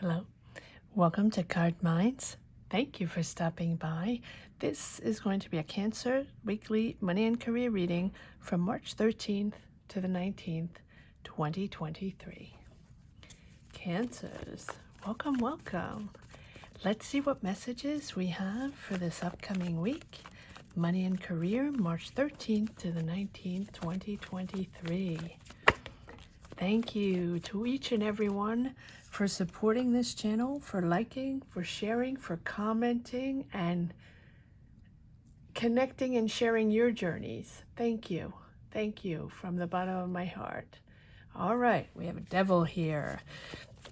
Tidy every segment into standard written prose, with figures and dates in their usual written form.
Hello, welcome to Card Minds. Thank you for stopping by. This is going to be a Cancer weekly money and career reading from March 13th to the 19th, 2023. Cancers, welcome. Let's see what messages we have for this upcoming week. Money and career, March 13th to the 19th, 2023. Thank you to each and every one for supporting this channel, for liking, for sharing, for commenting, and connecting and sharing your journeys. Thank you. Thank you from the bottom of my heart. All right, we have a devil here.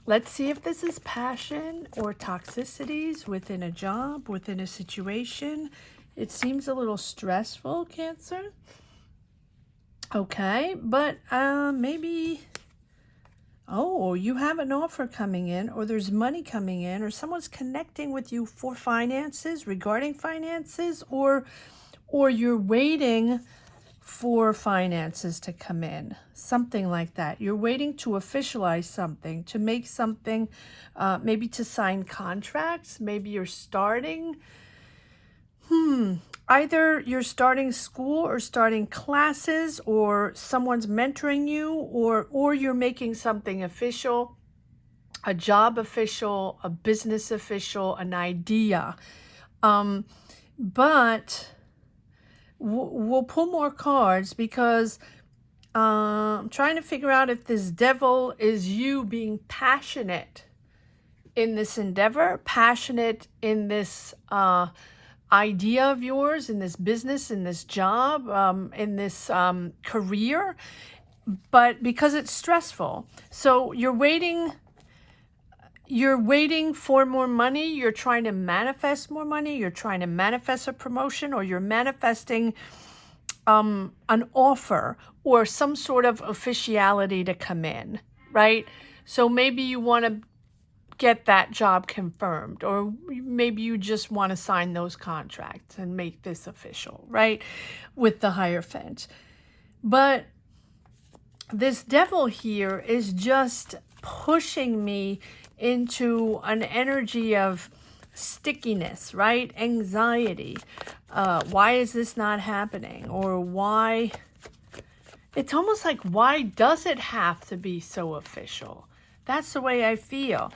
Let's see if this is passion or toxicities within a job, within a situation. It seems a little stressful, Cancer. Okay, but maybe... Oh, you have an offer coming in, or there's money coming in, or someone's connecting with you for finances, regarding finances, or you're waiting for finances to come in, something like that. You're waiting to officialize something, to make something, maybe to sign contracts. Maybe you're starting. Either you're starting school or starting classes, or someone's mentoring you, or you're making something official, a job official, a business official, an idea. But we'll pull more cards because I'm trying to figure out if this devil is you being passionate in this endeavor, passionate in this idea of yours, in this business, in this job, in this career, but because it's stressful. So you're waiting for more money, you're trying to manifest more money, you're trying to manifest a promotion, or you're manifesting an offer or some sort of officiality to come in, right? So maybe you want to get that job confirmed, or maybe you just want to sign those contracts and make this official, right, with the Hierophant. But this devil here is just pushing me into an energy of stickiness, right? Anxiety. Why is this not happening? Or why? It's almost like, why does it have to be so official? That's the way I feel.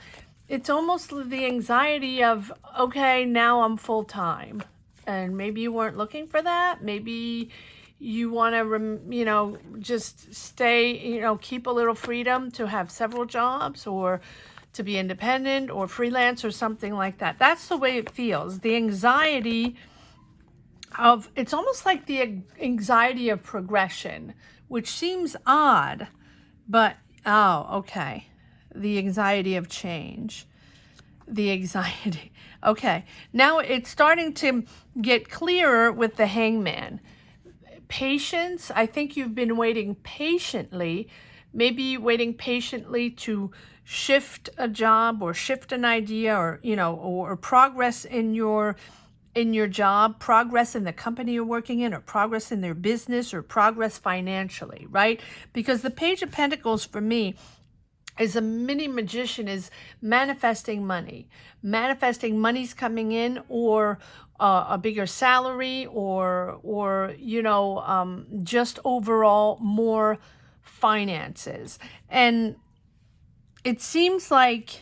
It's almost the anxiety of, okay, now I'm full-time. And maybe you weren't looking for that. Maybe you want to, just stay, keep a little freedom to have several jobs, or to be independent or freelance or something like that. That's the way it feels. The anxiety of, it's almost like the anxiety of progression, which seems odd, but, oh, okay. The anxiety of change, the anxiety. Okay, now it's starting to get clearer with the Hangman. Patience, I think you've been waiting patiently, maybe waiting patiently to shift a job or shift an idea, or, or progress in your job, progress in the company you're working in, or progress in their business, or progress financially, right? Because the Page of Pentacles for me is a mini magician, is manifesting money. Manifesting money's coming in, or a bigger salary, or just overall more finances. And it seems like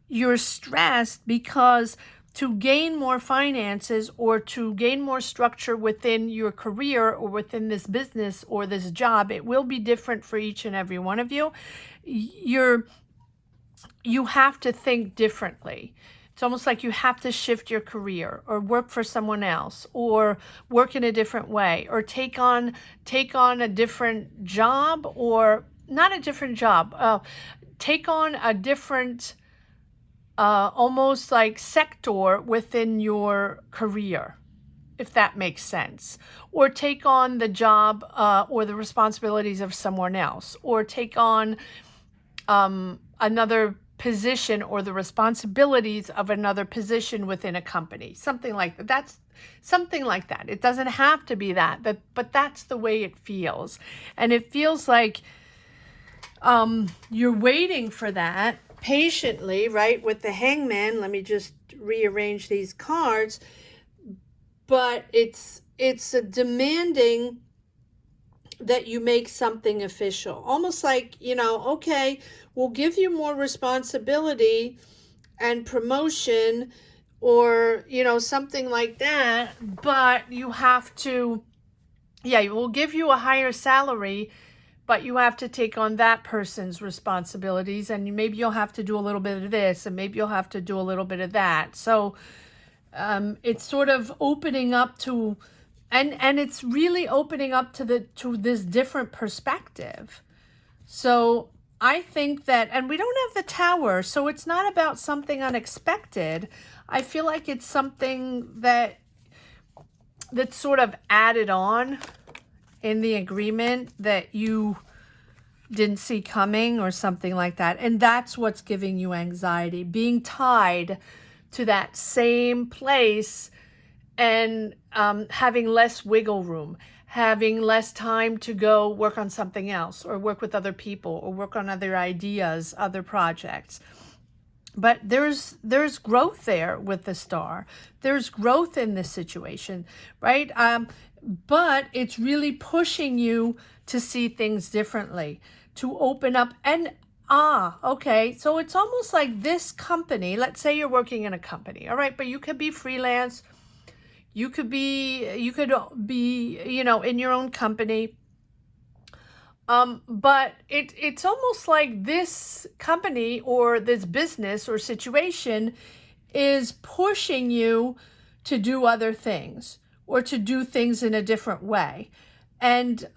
you're stressed because to gain more finances, or to gain more structure within your career, or within this business or this job, it will be different for each and every one of you. You have to think differently. It's almost like you have to shift your career, or work for someone else, or work in a different way, or take on a different job, or not a different job, take on a different almost like sector within your career, if that makes sense. Or take on the job or the responsibilities of someone else, or take on another position, or the responsibilities of another position within a company, something like that. That's something like that. It doesn't have to be that, but that's the way it feels. And it feels like you're waiting for that, patiently, right, with the Hangman. Let me just rearrange these cards. But it's a demanding that you make something official. Almost like, okay, we'll give you more responsibility and promotion, or, something like that, but you have to, we'll give you a higher salary, but you have to take on that person's responsibilities, and maybe you'll have to do a little bit of this, and maybe you'll have to do a little bit of that. So it's sort of opening up to, and it's really opening up to this different perspective. So I think that, and we don't have the Tower, so it's not about something unexpected. I feel like it's something that's sort of added on in the agreement that you didn't see coming or something like that. And that's what's giving you anxiety, being tied to that same place and having less wiggle room, having less time to go work on something else, or work with other people, or work on other ideas, other projects. But there's growth there with the Star. There's growth in this situation, right? But it's really pushing you to see things differently, to open up. And okay, so it's almost like this company, let's say you're working in a company, all right, but you could be freelance, you could be, in your own company. But it's almost like this company or this business or situation is pushing you to do other things, or to do things in a different way, and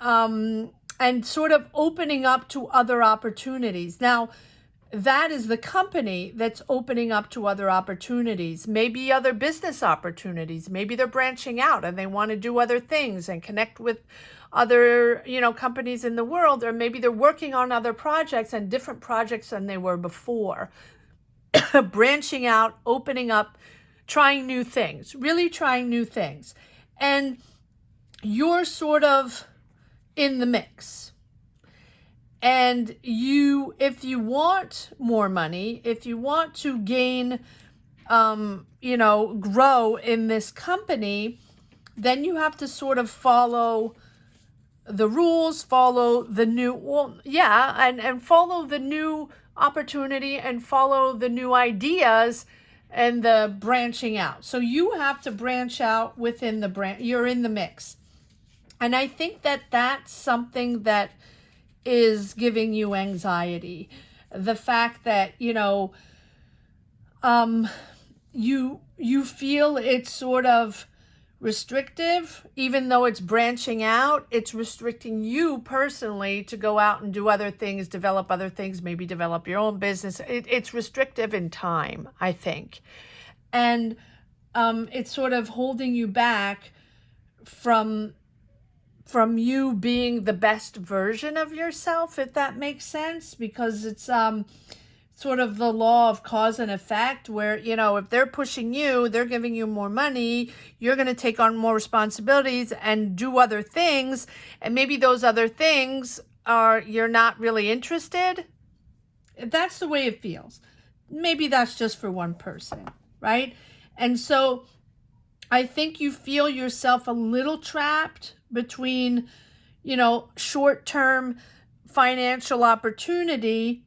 sort of opening up to other opportunities. Now, that is the company that's opening up to other opportunities, maybe other business opportunities. Maybe they're branching out and they want to do other things and connect with other, companies in the world, or maybe they're working on other projects and different projects than they were before. Branching out, opening up, trying new things, really trying new things. And you're sort of in the mix. And if you want more money, if you want to gain, grow in this company, then you have to sort of follow the rules, follow the new, and follow the new opportunity, and follow the new ideas and the branching out. So you have to branch out within the brand. You're in the mix. And I think that that's something that is giving you anxiety. The fact that, you feel it's sort of restrictive, even though it's branching out, it's restricting you personally to go out and do other things, develop other things, maybe develop your own business. It's restrictive in time, I think. And it's sort of holding you back from you being the best version of yourself, if that makes sense, because it's sort of the law of cause and effect, where, if they're pushing you, they're giving you more money, you're going to take on more responsibilities and do other things, and maybe those other things you're not really interested. That's the way it feels. Maybe that's just for one person, right? And so I think you feel yourself a little trapped between, short-term financial opportunity,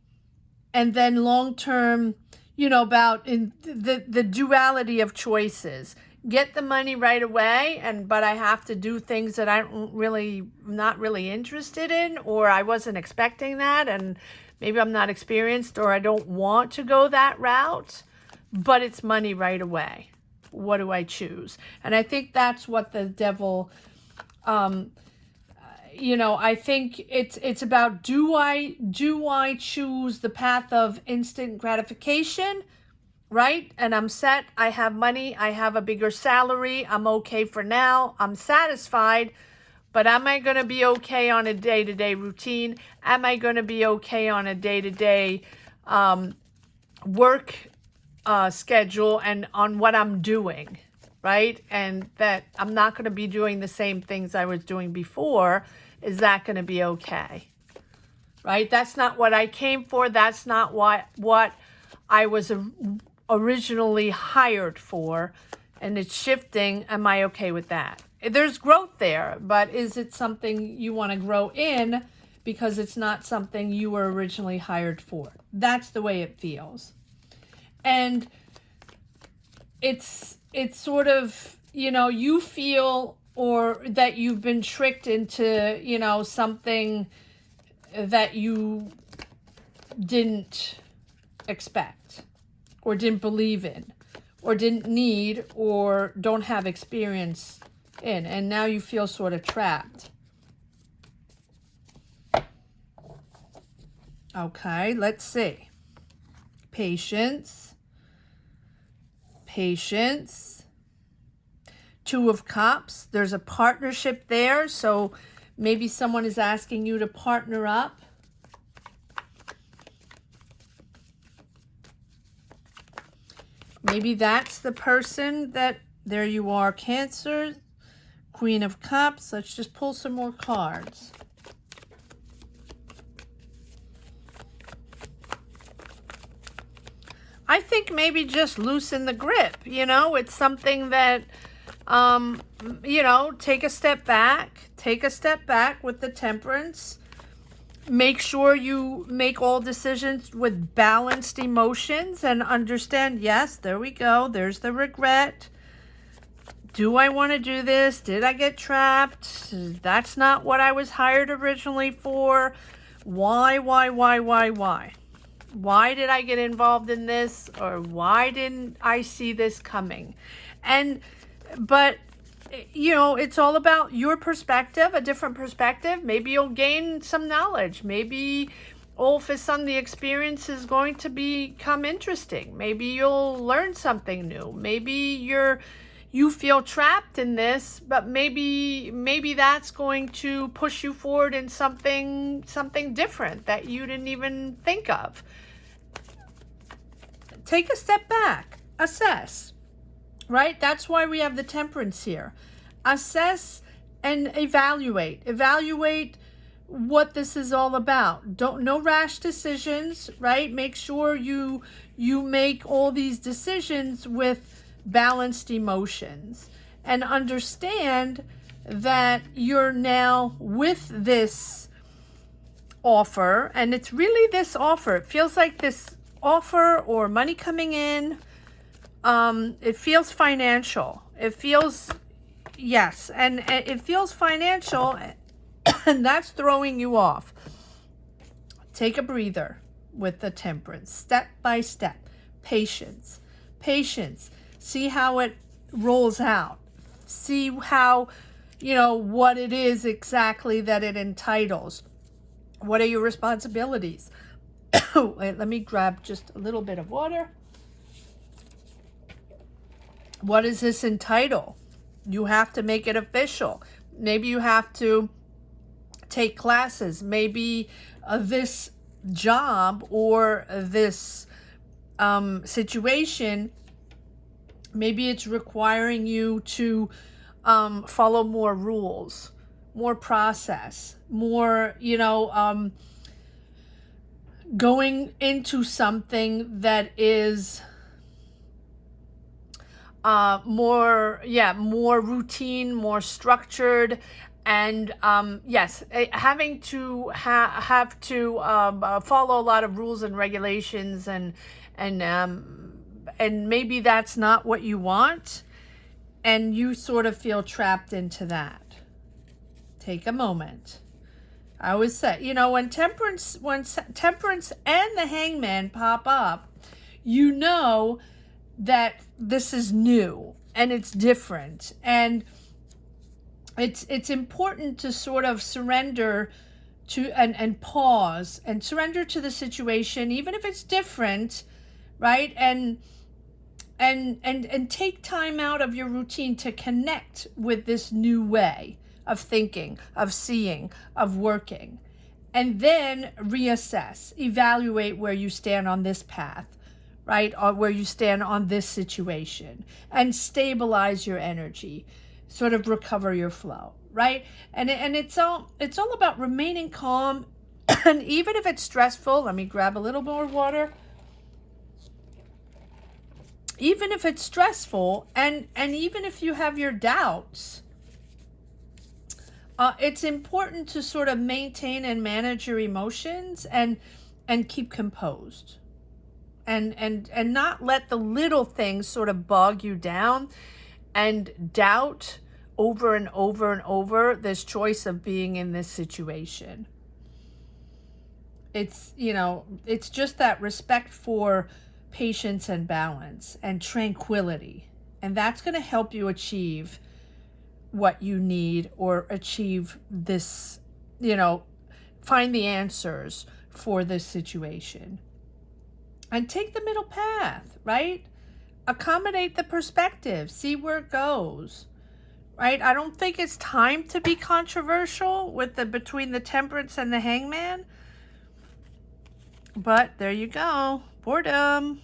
and then long-term, about in the duality of choices. Get the money right away, but I have to do things that I'm not really interested in, or I wasn't expecting that, and maybe I'm not experienced, or I don't want to go that route, but it's money right away. What do I choose? And I think that's what the devil, I think it's about, do I choose the path of instant gratification, right? And I'm set, I have money, I have a bigger salary, I'm okay for now, I'm satisfied, but am I going to be okay on a day-to-day routine? Am I going to be okay on a day-to-day work schedule and on what I'm doing, right? And that I'm not going to be doing the same things I was doing before. Is that going to be okay? right? That's not what I came for. That's not what I was originally hired for, and it's shifting. Am I okay with that? There's growth there, but is it something you want to grow in because it's not something you were originally hired for? That's the way it feels. And it's sort of, you know, you feel or that you've been tricked into, you know, something that you didn't expect or didn't believe in or didn't need or don't have experience in, and now you feel sort of trapped. Okay, let's see. Patience. Patience. Two of Cups. There's a partnership there, so maybe someone is asking you to partner up. Maybe that's the person that, there you are, Cancer, Queen of Cups. Let's just pull some more cards. I think maybe just loosen the grip, you know, it's something that, you know, take a step back with the Temperance. Make sure you make all decisions with balanced emotions and understand, yes, there we go. There's the regret. Do I want to do this? Did I get trapped? That's not what I was hired originally for. Why? Why did I get involved in this? Or why didn't I see this coming? But, you know, it's all about your perspective, a different perspective. Maybe you'll gain some knowledge. Maybe all of a sudden the experience is going to become interesting. Maybe you'll learn something new. Maybe you feel trapped in this, but maybe that's going to push you forward in something different that you didn't even think of. Take a step back, assess, right? That's why we have the Temperance here. Assess and evaluate. Evaluate what this is all about. No rash decisions, right? Make sure you make all these decisions with balanced emotions and understand that you're now with this offer, and it's really this offer. It feels like this offer or money coming in. It feels financial. It feels, yes, and it feels financial, and that's throwing you off. Take a breather with the Temperance, step by step. Patience. See how it rolls out. See how, you know, what it is exactly that it entitles. What are your responsibilities? Wait, let me grab just a little bit of water. What does this entitle? You have to make it official. Maybe you have to take classes. Maybe this job or this situation, maybe it's requiring you to follow more rules, more process, more, you know, going into something that is more routine, more structured, and yes, having to have to follow a lot of rules and regulations, and maybe that's not what you want, and you sort of feel trapped into that. Take a moment. I always say, you know, when Temperance and the Hangman pop up, you know that this is new and it's different, and it's important to sort of surrender to and pause and surrender to the situation, even if it's different, right? And take time out of your routine to connect with this new way of thinking, of seeing, of working, and then reassess, evaluate where you stand on this path, right? Or where you stand on this situation, and stabilize your energy, sort of recover your flow, right? And it's all about remaining calm And even if it's stressful, let me grab a little more water. Even if it's stressful, and even if you have your doubts, it's important to sort of maintain and manage your emotions and keep composed, and not let the little things sort of bog you down and doubt over and over and over this choice of being in this situation. It's, you know, it's just that respect for patience and balance and tranquility. And that's going to help you achieve what you need, or achieve this, you know, find the answers for this situation. And take the middle path, right? Accommodate the perspective, see where it goes, right? I don't think it's time to be controversial with between the Temperance and the Hangman. But there you go. Boredom.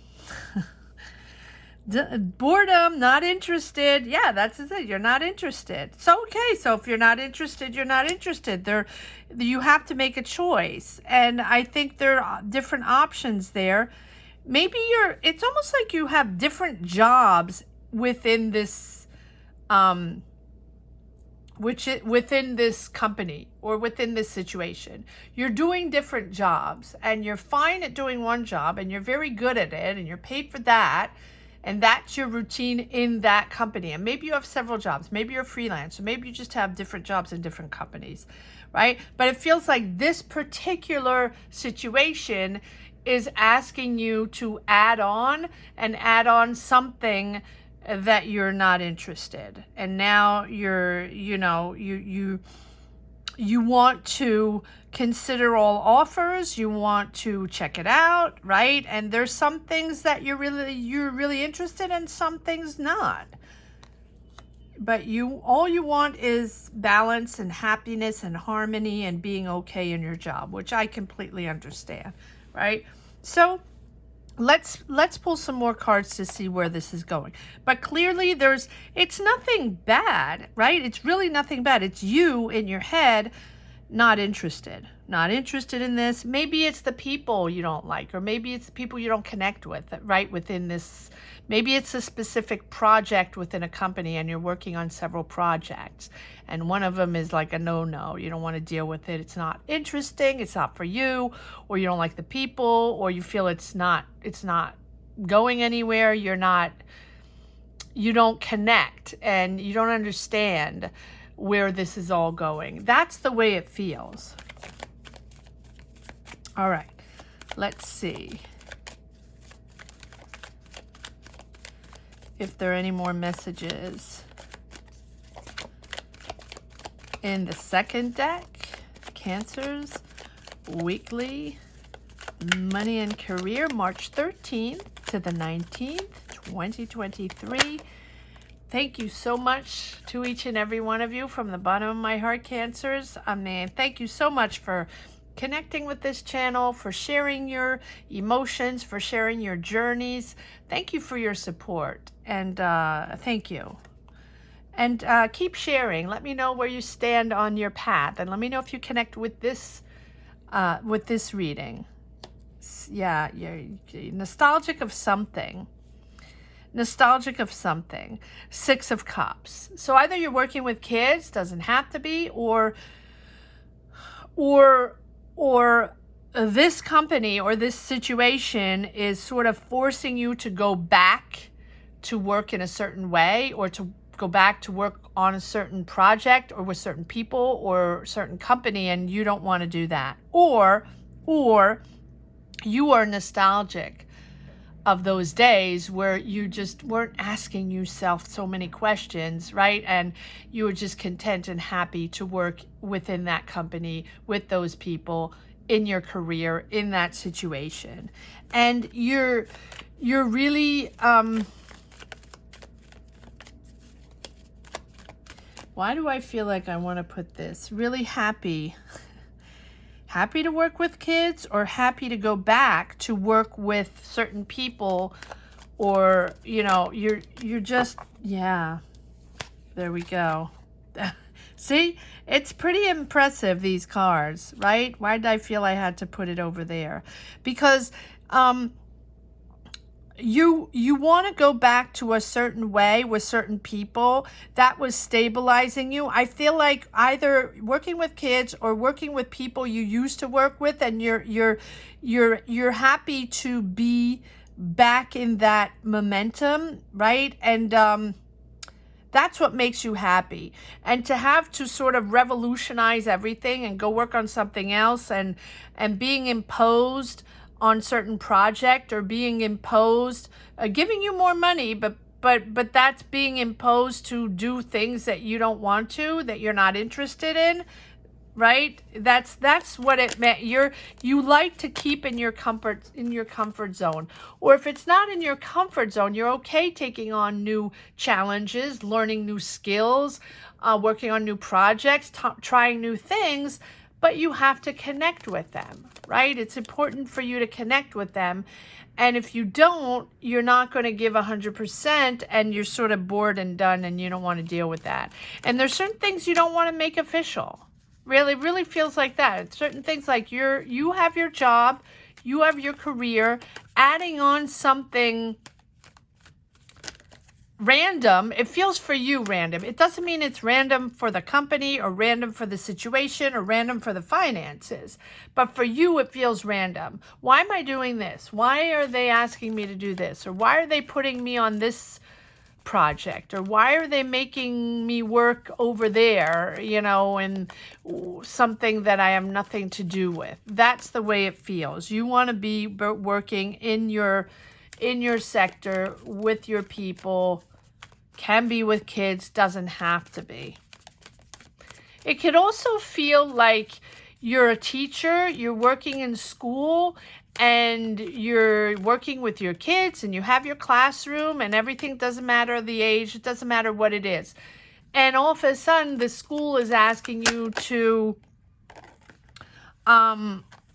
Boredom, not interested. Yeah, that's it. You're not interested. So, okay. So if you're not interested, you're not interested. You have to make a choice. And I think there are different options there. Maybe it's almost like you have different jobs within this, within this company or within this situation. You're doing different jobs, and you're fine at doing one job, and you're very good at it, and you're paid for that, and that's your routine in that company. And maybe you have several jobs. Maybe you're a freelancer. Maybe you just have different jobs in different companies, right? But it feels like this particular situation is asking you to add on something that you're not interested. And now you want to consider all offers, you want to check it out, right? And there's some things that you're really interested in, some things not. But all you want is balance and happiness and harmony and being okay in your job, which I completely understand, right? So let's pull some more cards to see where this is going. But clearly it's nothing bad, right? It's really nothing bad. It's you in your head not interested in this. Maybe it's the people you don't like, or maybe it's the people you don't connect with, right? Within this, maybe it's a specific project within a company, and you're working on several projects, and one of them is like a no, you don't want to deal with it. It's not interesting. It's not for you, or you don't like the people, or you feel it's not going anywhere. You don't connect, and you don't understand where this is all going. That's the way it feels. All right, let's see if there are any more messages in the second deck. Cancers weekly money and career, March 13th to the 19th, 2023. Thank you so much to each and every one of you from the bottom of my heart, Cancers. I mean, thank you so much for connecting with this channel, for sharing your emotions, for sharing your journeys. Thank you for your support, and thank you. And keep sharing. Let me know where you stand on your path, and let me know if you connect with this reading. Yeah, you're nostalgic of something. Six of Cups. So either you're working with kids, doesn't have to be, or this company or this situation is sort of forcing you to go back to work in a certain way, or to go back to work on a certain project or with certain people or certain company, and you don't want to do that. Or you are nostalgic of those days where you just weren't asking yourself so many questions, right? And you were just content and happy to work within that company, with those people, in your career, in that situation. And you're really, why do I feel like I want to put this? Really happy to work with kids, or happy to go back to work with certain people, or, you know, you're just, yeah, there we go. See, it's pretty impressive, these cards, right? Why did I feel I had to put it over there? Because you want to go back to a certain way with certain people that was stabilizing you. I feel like either working with kids or working with people you used to work with, and you're happy to be back in that momentum, right? And that's what makes you happy. And to have to sort of revolutionize everything and go work on something else, and being imposed on certain project, or being imposed, giving you more money, but that's being imposed to do things that you don't want to, that you're not interested in, right? That's what it meant. You like to keep in your comfort zone. Or if it's not in your comfort zone, you're okay taking on new challenges, learning new skills, working on new projects, trying new things, but you have to connect with them, right? It's important for you to connect with them. And if you don't, you're not going to give 100%, and you're sort of bored and done, and you don't want to deal with that. And there's certain things you don't want to make official. Really feels like that. It's certain things like you have your job, you have your career, adding on something random, it feels for you random. It doesn't mean it's random for the company, or random for the situation, or random for the finances. But for you, it feels random. Why am I doing this? Why are they asking me to do this? Or why are they putting me on this project? Or why are they making me work over there, and something that I have nothing to do with? That's the way it feels. You want to be working in your sector with your people. Can be with kids, doesn't have to be. It could also feel like you're a teacher, you're working in school, and you're working with your kids, and you have your classroom, and everything, doesn't matter the age, it doesn't matter what it is. And all of a sudden, the school is asking you to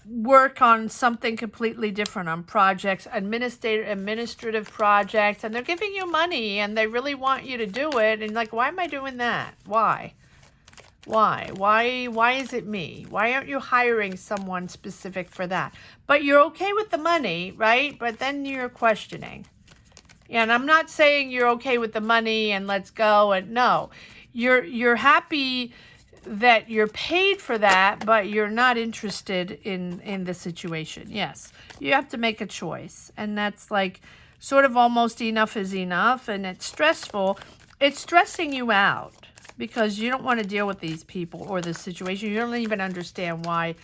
work on something completely different, on projects, administrative projects, and they're giving you money, and they really want you to do it. And like, why am I doing that? Why is it me? Why aren't you hiring someone specific for that? But you're okay with the money, right? But then you're questioning. And I'm not saying you're okay with the money and let's go, and no, you're happy that you're paid for that, but you're not interested in the situation. Yes, you have to make a choice, and that's like sort of almost enough is enough, and it's stressful. It's stressing you out because you don't want to deal with these people or this situation. You don't even understand why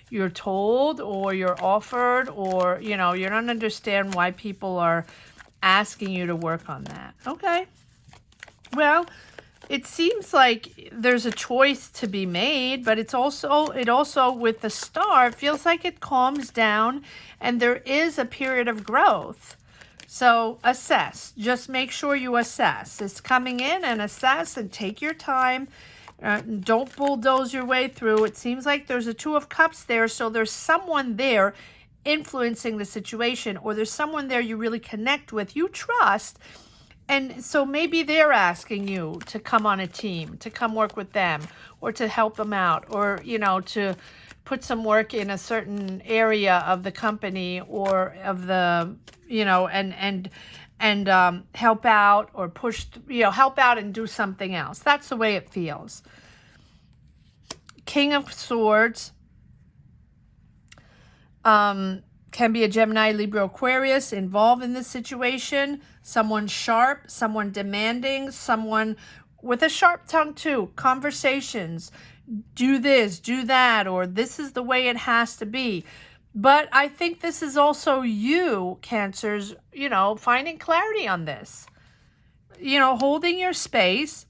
you're told or you're offered, or you don't understand why people are asking you to work on that. Okay, well, it seems like there's a choice to be made, but it also with the star, it feels like it calms down, and there is a period of growth. So assess. Just make sure you assess. It's coming in, and assess and take your time. Don't bulldoze your way through. It seems like there's a Two of Cups there, so there's someone there influencing the situation, or there's someone there you really connect with, you trust. And so maybe they're asking you to come on a team, to come work with them, or to help them out, or, to put some work in a certain area of the company, or of the, and help out, or push, help out and do something else. That's the way it feels. King of Swords. Can be a Gemini, Libra, Aquarius involved in this situation. Someone sharp, someone demanding, someone with a sharp tongue too. Conversations, do this, do that, or this is the way it has to be. But I think this is also you, Cancers, finding clarity on this. Holding your space,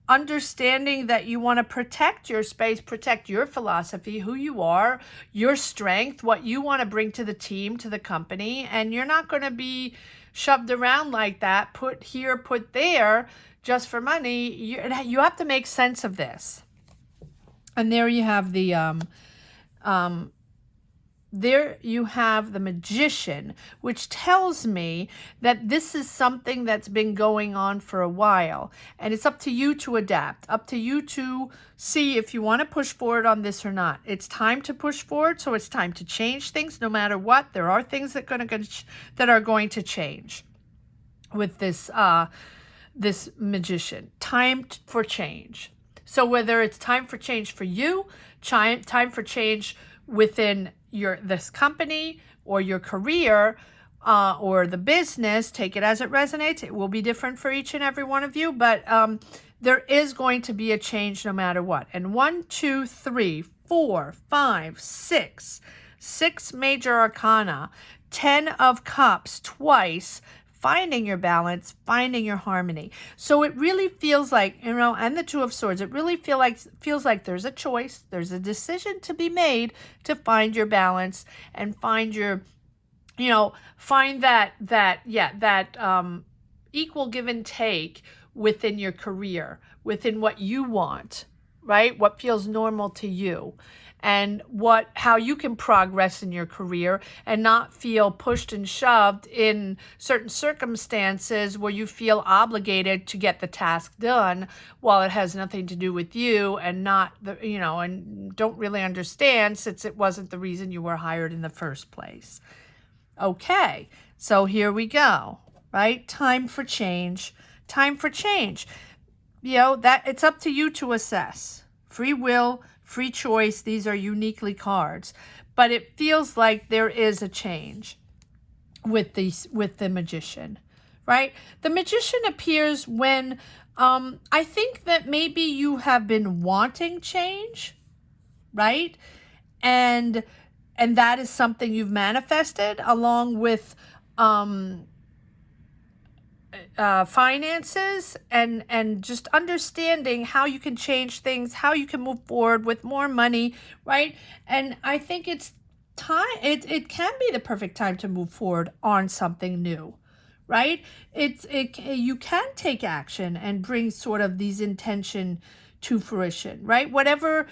understanding that you want to protect your space, protect your philosophy, who you are, your strength, what you want to bring to the team, to the company. And you're not going to be shoved around like that, put here, put there, just for money. You have to make sense of this. And there you have the there you have the Magician, which tells me that this is something that's been going on for a while. And it's up to you to adapt, up to you to see if you want to push forward on this or not. It's time to push forward, so it's time to change things no matter what. There are things that are going to change with this this Magician. Time for change. So whether it's time for change for you, time for change within this company or your career or the business, take it as it resonates. It will be different for each and every one of you, but there is going to be a change no matter what. And 1, 2, 3, 4, 5, 6 major arcana, 10 of cups twice, finding your balance, finding your harmony. So it really feels like, you know, and the Two of Swords, it really feels like there's a choice, there's a decision to be made to find your balance and find your, you know, find that equal give and take within your career, within what you want, right? What feels normal to you. And how you can progress in your career and not feel pushed and shoved in certain circumstances where you feel obligated to get the task done while it has nothing to do with you and not the, you know, and don't really understand since it wasn't the reason you were hired in the first place. Okay, so here we go, right? Time for change. Time for change. You know, that it's up to you to assess. Free will, free choice, these are uniquely cards. But it feels like there is a change with the Magician, right? The Magician appears when I think that maybe you have been wanting change, right? And that is something you've manifested along with finances and just understanding how you can change things, how you can move forward with more money, right? And I think it's time, it can be the perfect time to move forward on something new, right? You can take action and bring sort of these intention to fruition, right? Whatever,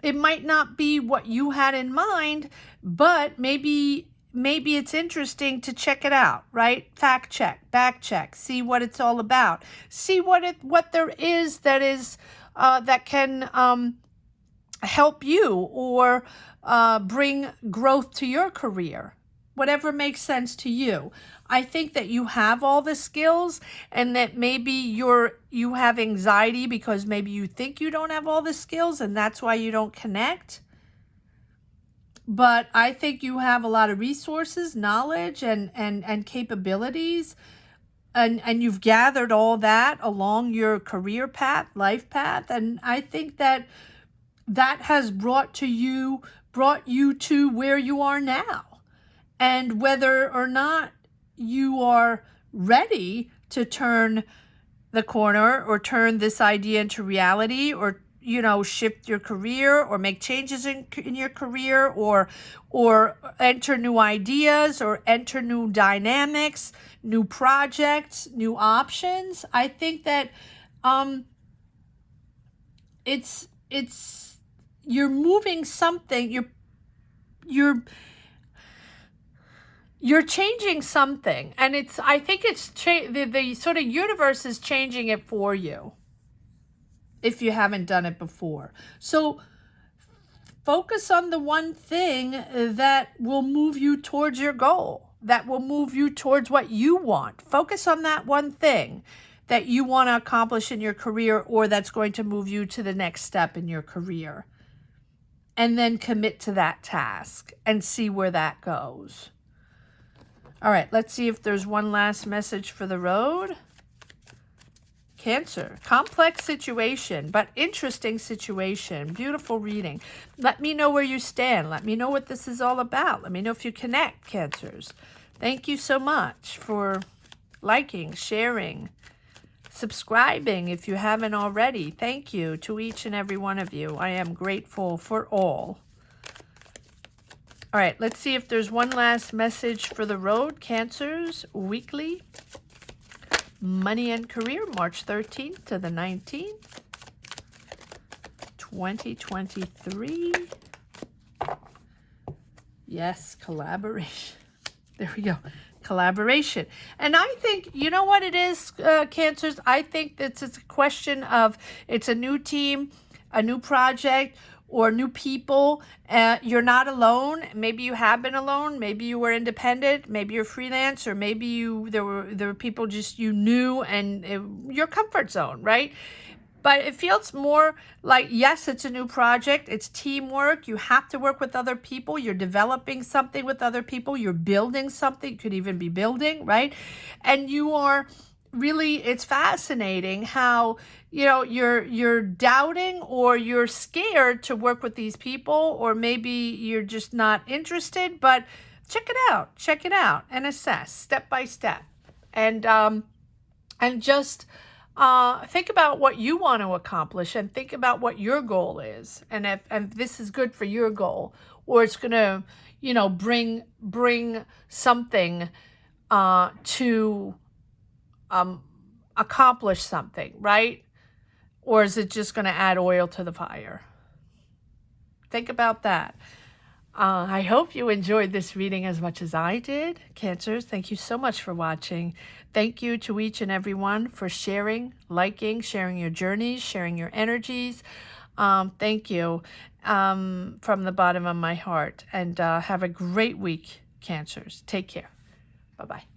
it might not be what you had in mind, but maybe it's interesting to check it out, right? Fact check, back check, see what it's all about, see what there is that can help you or bring growth to your career, whatever makes sense to you. I think that you have all the skills, and that maybe you have anxiety because maybe you think you don't have all the skills, and that's why you don't connect. But I think you have a lot of resources, knowledge, and capabilities, and you've gathered all that along your career path, life path, and I think that has brought you to where you are now. And whether or not you are ready to turn the corner or turn this idea into reality, or shift your career or make changes in your career, or enter new ideas or enter new dynamics, new projects, new options. I think that it's you're moving something, you're changing something, and I think it's the sort of universe is changing it for you if you haven't done it before. So focus on the one thing that will move you towards your goal, that will move you towards what you want. Focus on that one thing that you want to accomplish in your career, or that's going to move you to the next step in your career. And then commit to that task and see where that goes. All right, let's see if there's one last message for the road. Cancer, complex situation, but interesting situation. Beautiful reading. Let me know where you stand. Let me know what this is all about. Let me know if you connect, Cancers. Thank you so much for liking, sharing, subscribing if you haven't already. Thank you to each and every one of you. I am grateful for all. All right, let's see if there's one last message for the road, Cancers weekly. Money and career, March 13th to the 19th, 2023. Yes, collaboration. There we go. Collaboration. And I think, you know what it is, Cancers? I think it's a question of, it's a new team, a new project, or new people. You're not alone. Maybe you have been alone. Maybe you were independent. Maybe you're freelance, or maybe there were people just you knew and your comfort zone, right? But it feels more like, yes, it's a new project. It's teamwork. You have to work with other people. You're developing something with other people. You're building something. You could even be building, right? And you are really, it's fascinating how, you know, you're doubting, or you're scared to work with these people, or maybe you're just not interested. But check it out. Check it out and assess step by step. And just think about what you want to accomplish, and think about what your goal is, and if this is good for your goal, or it's going to, you know, bring something to accomplish something, right? Or is it just going to add oil to the fire? Think about that. I hope you enjoyed this reading as much as I did. Cancers, thank you so much for watching. Thank you to each and every one for sharing, liking, sharing your journeys, sharing your energies. Thank you from the bottom of my heart. And have a great week, Cancers. Take care. Bye-bye.